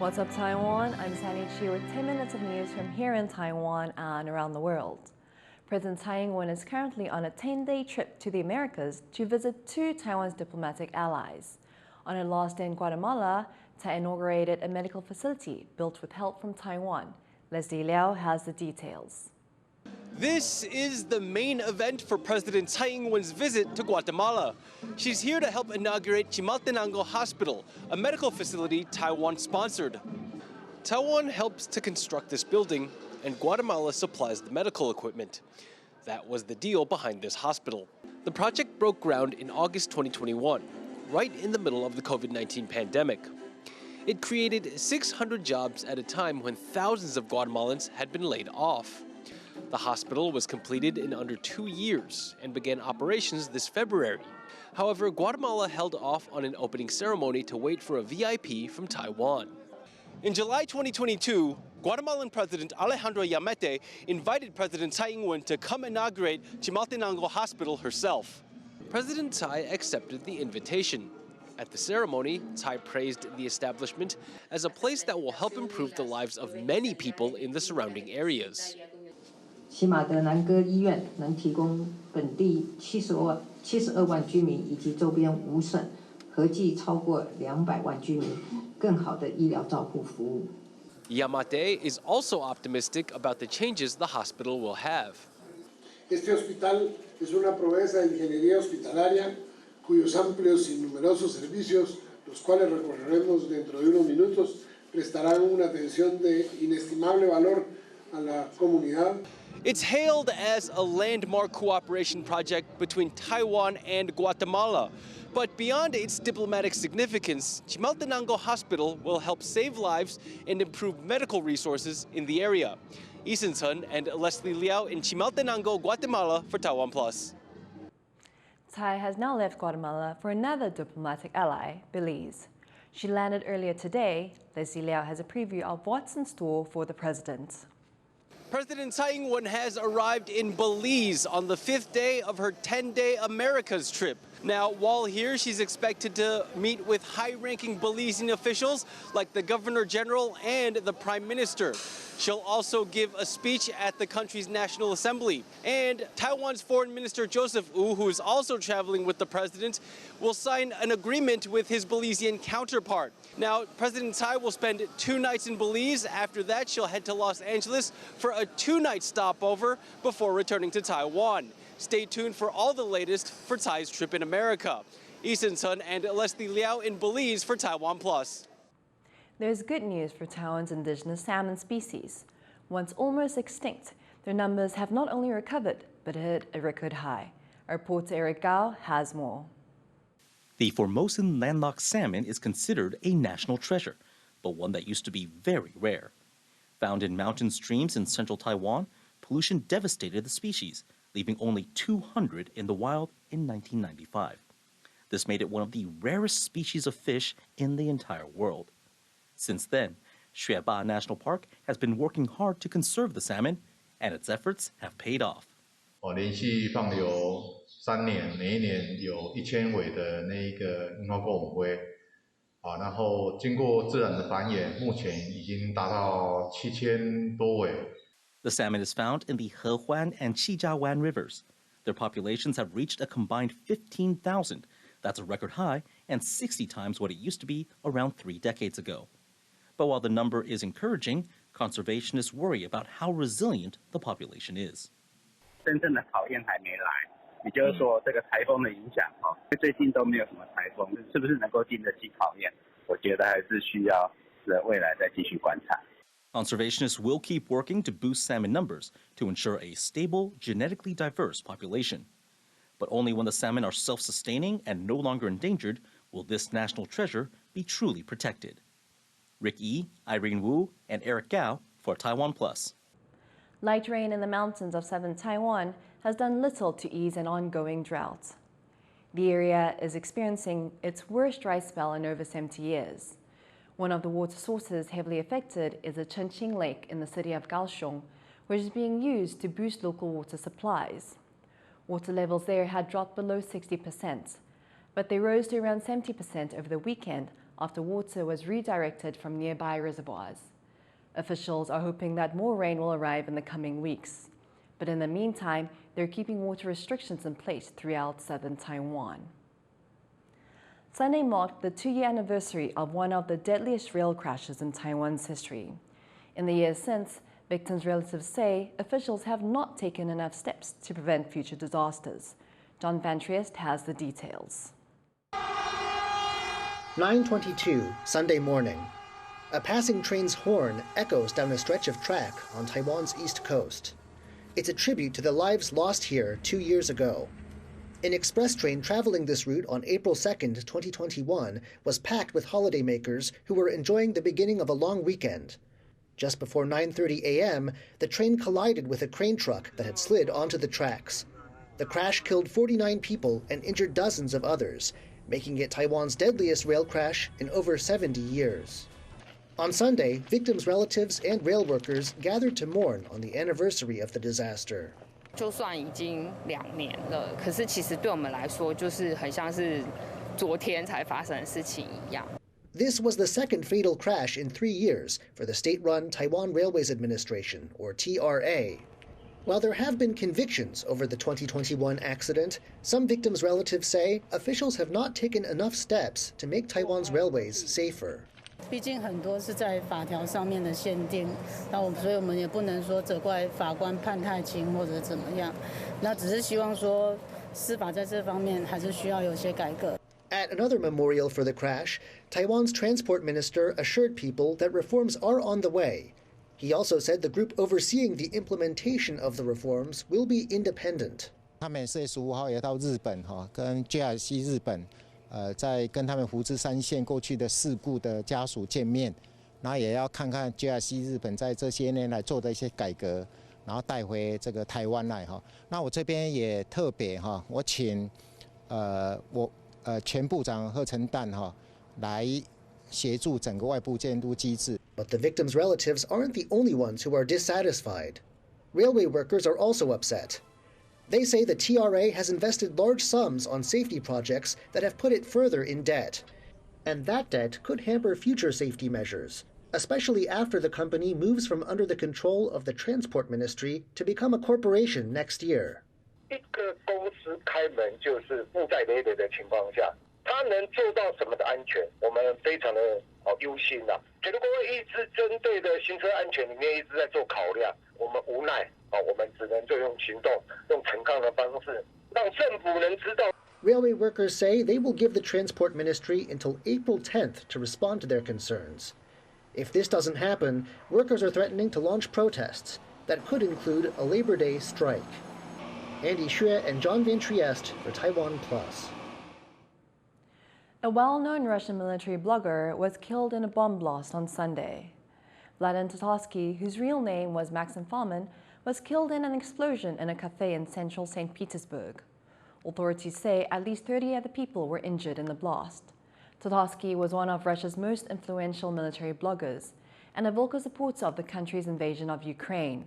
What's up, Taiwan? I'm Sanichi with 10 minutes of news from here in Taiwan and around the world. President Tsai is currently on a 10-day trip to the Americas to visit two Taiwan's diplomatic allies. On her last day in Guatemala, Tsai inaugurated a medical facility built with help from Taiwan. Leslie Liao has the details. This is the main event for President Tsai Ing-wen's visit to Guatemala. She's here to help inaugurate Chimaltenango Hospital, a medical facility Taiwan sponsored. Taiwan helps to construct this building, and Guatemala supplies the medical equipment. That was the deal behind this hospital. The project broke ground in August 2021, right in the middle of the COVID-19 pandemic. It created 600 jobs at a time when thousands of Guatemalans had been laid off. The hospital was completed in under 2 years and began operations this February. However, Guatemala held off on an opening ceremony to wait for a VIP from Taiwan. In July 2022, Guatemalan President Alejandro Yamatei invited President Tsai Ing-wen to come inaugurate Chimaltenango Hospital herself. President Tsai accepted the invitation. At the ceremony, Tsai praised the establishment as a place that will help improve the lives of many people in the surrounding areas. 喜马德南哥医院能提供本地72万居民以及周边5省合计超过200万居民更好的医疗照护服务。 Yamate is also optimistic about the changes the hospital will have. Este hospital es una proeza de ingeniería hospitalaria cuyos amplios y numerosos servicios, los cuales recorreremos dentro de unos minutos, prestarán una atención de inestimable valor a la comunidad. It's hailed as a landmark cooperation project between Taiwan and Guatemala. But beyond its diplomatic significance, Chimaltenango Hospital will help save lives and improve medical resources in the area. Eason Sun and Leslie Liao in Chimaltenango, Guatemala for TaiwanPlus. Tsai has now left Guatemala for another diplomatic ally, Belize. She landed earlier today. Leslie Liao has a preview of what's in store for the president. President Tsai Ing-wen has arrived in Belize on the 5th day of her 10-day Americas trip. Now, while here, she's expected to meet with high-ranking Belizean officials like the Governor General and the Prime Minister. She'll also give a speech at the country's National Assembly. And Taiwan's Foreign Minister Joseph Wu, who is also traveling with the president, will sign an agreement with his Belizean counterpart. Now, President Tsai will spend 2 nights in Belize. After that, she'll head to Los Angeles for a 2-night stopover before returning to Taiwan. Stay tuned for all the latest for Tsai's trip in America. Eason Sun and Leslie Liao in Belize for TaiwanPlus. There's good news for Taiwan's indigenous salmon species. Once almost extinct, their numbers have not only recovered, but hit a record high. Our reporter Eric Gao has more. The Formosan landlocked salmon is considered a national treasure, but one that used to be very rare. Found in mountain streams in central Taiwan, pollution devastated the species, leaving only 200 in the wild in 1995. This made it one of the rarest species of fish in the entire world. Since then, Xueba National Park has been working hard to conserve the salmon, and its efforts have paid off. 连续放流3年，每一年有1000尾的那个樱花钩母龟，然后经过自然的繁衍，目前已经达到7000多尾。 The salmon is found in the Hehuan and Qijiawan rivers. Their populations have reached a combined 15,000. That's a record high and 60 times what it used to be around 3 decades ago. But while the number is encouraging, conservationists worry about how resilient the population is. 真正的考验还没来，也就是说，这个台风的影响最近都没有什么台风，是不是能够经得起考验？我觉得还是需要未来再继续观察。 Conservationists will keep working to boost salmon numbers to ensure a stable, genetically diverse population. But only when the salmon are self-sustaining and no longer endangered will this national treasure be truly protected. Rick Yi, Irene Wu, and Eric Gao for TaiwanPlus. Light rain in the mountains of southern Taiwan has done little to ease an ongoing drought. The area is experiencing its worst dry spell in over 70 years. One of the water sources heavily affected is the Chengqing Lake in the city of Kaohsiung, which is being used to boost local water supplies. Water levels there had dropped below 60%, but they rose to around 70% over the weekend after water was redirected from nearby reservoirs. Officials are hoping that more rain will arrive in the coming weeks. But in the meantime, they're keeping water restrictions in place throughout southern Taiwan. Sunday marked the 2-year anniversary of one of the deadliest rail crashes in Taiwan's history. In the years since, victims' relatives say officials have not taken enough steps to prevent future disasters. John Van Triest has the details. 9:22 Sunday morning. A passing train's horn echoes down a stretch of track on Taiwan's east coast. It's a tribute to the lives lost here 2 years ago. An express train traveling this route on April 2nd, 2021 was packed with holidaymakers who were enjoying the beginning of a long weekend. Just before 9:30 a.m., the train collided with a crane truck that had slid onto the tracks. The crash killed 49 people and injured dozens of others, making it Taiwan's deadliest rail crash in over 70 years. On Sunday, victims' relatives and rail workers gathered to mourn on the anniversary of the disaster. 就算已经2年了，可是其实对我们来说，就是很像是昨天才发生的事情一样。 This was the second fatal crash in 3 years for the state-run Taiwan Railways Administration, or TRA. While there have been convictions over the 2021 accident, some victims' relatives say officials have not taken enough steps to make Taiwan's railways safer. 毕竟很多是在法条上面的限定，所以我们也不能说责怪法官判太轻或者怎么样，那只是希望说司法在这方面还是需要有些改革。 At another memorial for the crash, Taiwan's transport minister assured people that reforms are on the way. He also said the group overseeing the implementation of the reforms will be independent. 他们4月15号也到日本跟 JRC 日本，在跟他们福知山线过去的事故的家属见面，然后也要看看 JRC 日本在这些年来做的一些改革，然后带回这个台湾来那我这边也特别我请前部长贺成旦来协助整个外部监督机制。 But the victims' relatives aren't the only ones who are dissatisfied. Railway workers are also upset. They say the TRA has invested large sums on safety projects that have put it further in debt. And that debt could hamper future safety measures, especially after the company moves from under the control of the Transport Ministry to become a corporation next year. 一个公司开门就是负债累累的情况下，它能做到什么的安全，我们非常的忧心呐。铁路工会一直针对的行车安全里面一直在做考量，我们无奈我们只能就用行动，用陈抗的方式，让政府能知道。 Railway workers say they will give the Transport Ministry until April 10th to respond to their concerns. If this doesn't happen, workers are threatening to launch protests that could include a Labor Day strike. Andy Xue and John Van Triest for TaiwanPlus. A well-known Russian military blogger was killed in a bomb blast on Sunday. Vladimir Tatarsky, whose real name was Maxim Farman, was killed in an explosion in a cafe in central St. Petersburg. Authorities say at least 30 other people were injured in the blast. Tatarsky was one of Russia's most influential military bloggers and a vocal supporter of the country's invasion of Ukraine.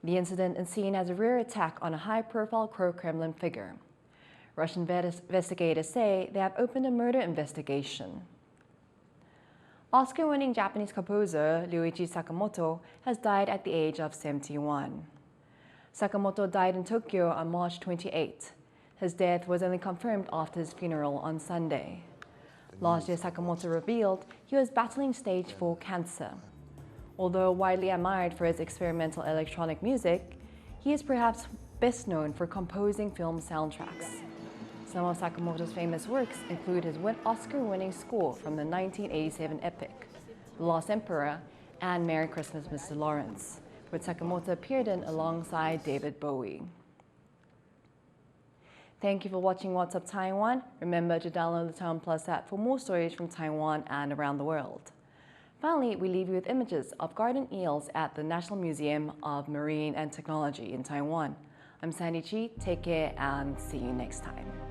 The incident is seen as a rare attack on a high-profile pro-Kremlin figure. Russian investigators say they have opened a murder investigation. Oscar-winning Japanese composer Ryuichi Sakamoto has died at the age of 71. Sakamoto died in Tokyo on March 28. His death was only confirmed after his funeral on Sunday. Last year, Sakamoto revealed he was battling stage 4 cancer. Although widely admired for his experimental electronic music, he is perhaps best known for composing film soundtracks. Some of Sakamoto's famous works include his Oscar-winning score from the 1987 epic, The Lost Emperor, and Merry Christmas, Mr. Lawrence, which Sakamoto appeared in alongside David Bowie. Thank you for watching What's Up Taiwan. Remember to download the TaiwanPlus app for more stories from Taiwan and around the world. Finally, we leave you with images of garden eels at the National Museum of Marine and Technology in Taiwan. I'm Sandy Chi. Take care and see you next time.